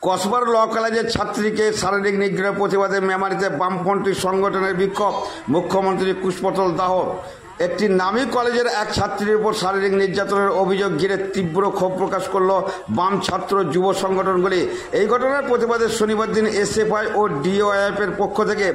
কসবার ল কলেজের ছাত্রীকে শারীরিক নিগ্রহের প্রতিবাদে মেমারিতে বামপন্থী সংগঠনের বিক্ষোভ। মুখ্যমন্ত্রী কুশপুতল দাহ। একটি নামী কলেজের এক ছাত্রীর উপর শারীরিক নির্যাতনের অভিযোগ ঘিরে তীব্র ক্ষোভ প্রকাশ করল বাম ছাত্র যুব সংগঠনগুলি। এই ঘটনার প্রতিবাদে শনিবার দিন এসএফআই ও ডিওয়াইএফ এর পক্ষ থেকে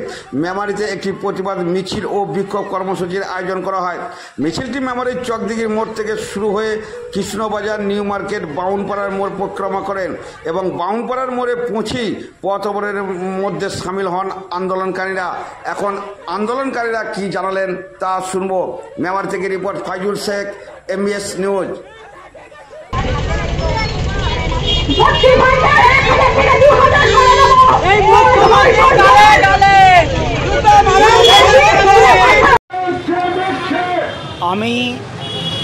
মেমারিতে একটি প্রতিবাদ মিছিল ও বিক্ষোভ কর্মসূচির আয়োজন করা হয়। মিছিলটি মেমারির চকদিঘির মোড় থেকে শুরু হয়ে কৃষ্ণবাজার, নিউ মার্কেট, বাউনপাড়ার মোড় পরিক্রমা করেন এবং বাউনপাড়ার মোড়ে পৌঁছেই পথ অবরোধের মধ্যে সামিল হন আন্দোলনকারীরা। এখন আন্দোলনকারীরা কি জানালেন তা শুনব। মেমারি থেকে report Faizul Sheikh, MBS news. আমি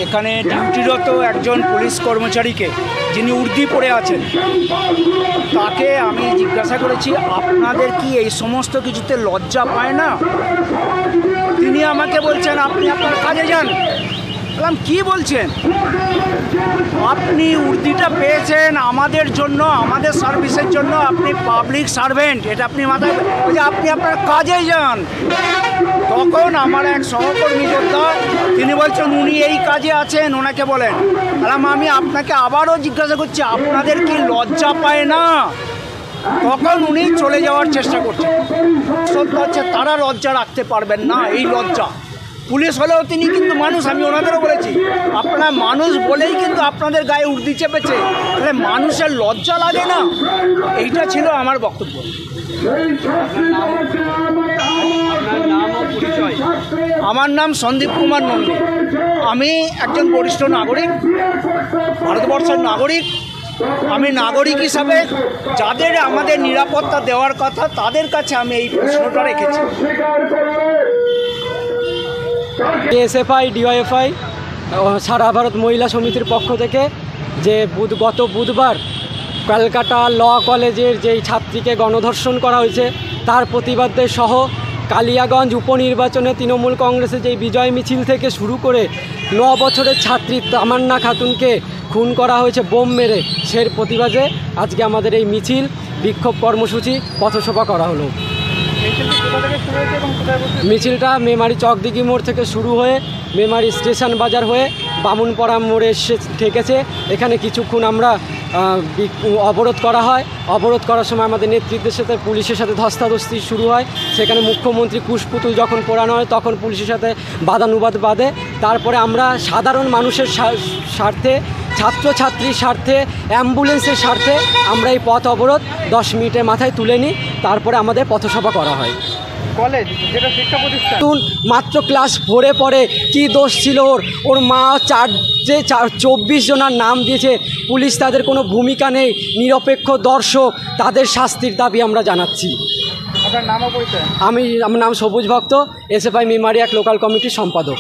এখানে ডিউটিরত একজন পুলিশ কর্মচারীকে, যিনি উর্দি পরে আছেন, তাকে আমি জিজ্ঞাসা করেছি, আপনাদের কি এই সমস্ত কিছুতে লজ্জা পায় না? তিনি আমাকে বলছেন, আপনি আপনার কাজে যান। বললাম, কী বলছেন? আপনি উর্দিটা পেয়েছেন আমাদের জন্য, আমাদের সার্ভিসের জন্য, আপনি পাবলিক সার্ভেন্ট, এটা আপনি মাথায়, বলছে আপনি আপনার কাজে যান। তখন আমার এক সহকর্মী যোদ্ধা, তিনি বলছেন উনি এই কাজে আছেন, ওনাকে বলেন। বললাম, আমি আপনাকে আবারও জিজ্ঞাসা করছি, আপনাদের কি লজ্জা পায় না? তখন উনি চলে যাওয়ার চেষ্টা করছেন। সত্য হচ্ছে তারা লজ্জা রাখতে পারবেন না, এই লজ্জা। পুলিশ হলেও তিনি কিন্তু মানুষ, আমি ওনাদেরও বলেছি, আপনারা মানুষ বলেই কিন্তু আপনাদের গায়ে উর্দি চেপেছে, তাহলে মানুষের লজ্জা লাগে না? এইটা ছিল আমার বক্তব্য। আমার নাম সন্দীপ কুমার নন্দী। আমি একজন বরিষ্ঠ নাগরিক, ভারতবর্ষের নাগরিক। আমি নাগরিক হিসাবে যাদের আমাদের নিরাপত্তা দেওয়ার কথা, তাদের কাছে আমি এই প্রশ্নটা রেখেছি। এসএফআই, ডিওয়াইএফআই, সারা ভারত মহিলা সমিতির পক্ষ থেকে যে গত বুধবার ক্যালকাটা ল কলেজের যেই ছাত্রীকে গণধর্ষণ করা হয়েছে, তার প্রতিবাদে সহ কালিয়াগঞ্জ উপনির্বাচনে তৃণমূল কংগ্রেসের যেই বিজয় মিছিল থেকে শুরু করে 9 বছরের ছাত্রী তামান্না খাতুনকে খুন করা হয়েছে বোম মেরে, সের প্রতিবাদে আজকে আমাদের এই মিছিল, বিক্ষোভ কর্মসূচি, পথসভা করা হলো। মিছিলটা মেমারি চকদিঘি মোড় থেকে শুরু হয়ে মেমারি স্টেশন বাজার হয়ে বামুনপাড়া মোড়ে এসে ঠেকেছে। এখানে কিছুক্ষণ আমরা অবরোধ করা হয়। অবরোধ করার সময় আমাদের নেতৃত্বের সাথে পুলিশের সাথে ধস্তাধস্তি শুরু হয়। সেখানে মুখ্যমন্ত্রী কুশপুতুল যখন পোড়ানো হয়, তখন পুলিশের সাথে বাদানুবাদ বাঁধে। তারপরে আমরা সাধারণ মানুষের স্বার্থে, ছাত্রছাত্রীর স্বার্থে, অ্যাম্বুলেন্সের স্বার্থে আমরা এই পথ অবরোধ 10 মিনিটের মাথায় তুলে নিই। তারপরে আমাদের পথসভা করা হয়। কলেজ যেটা শিক্ষা প্রতিষ্ঠান, মাত্র ক্লাস 4-এ পড়ে, কী দোষ ছিল ওর মা 24 জনার নাম দিয়েছে, পুলিশ তাদের কোনো ভূমিকা নেই, নিরপেক্ষ দর্শক, তাদের শাস্তির দাবি আমরা জানাচ্ছি। আপনার নাম ও পরিচয়? আমার নাম সবুজ ভক্ত, এসএফআই মেমারি 1 লোকাল কমিটির সম্পাদক।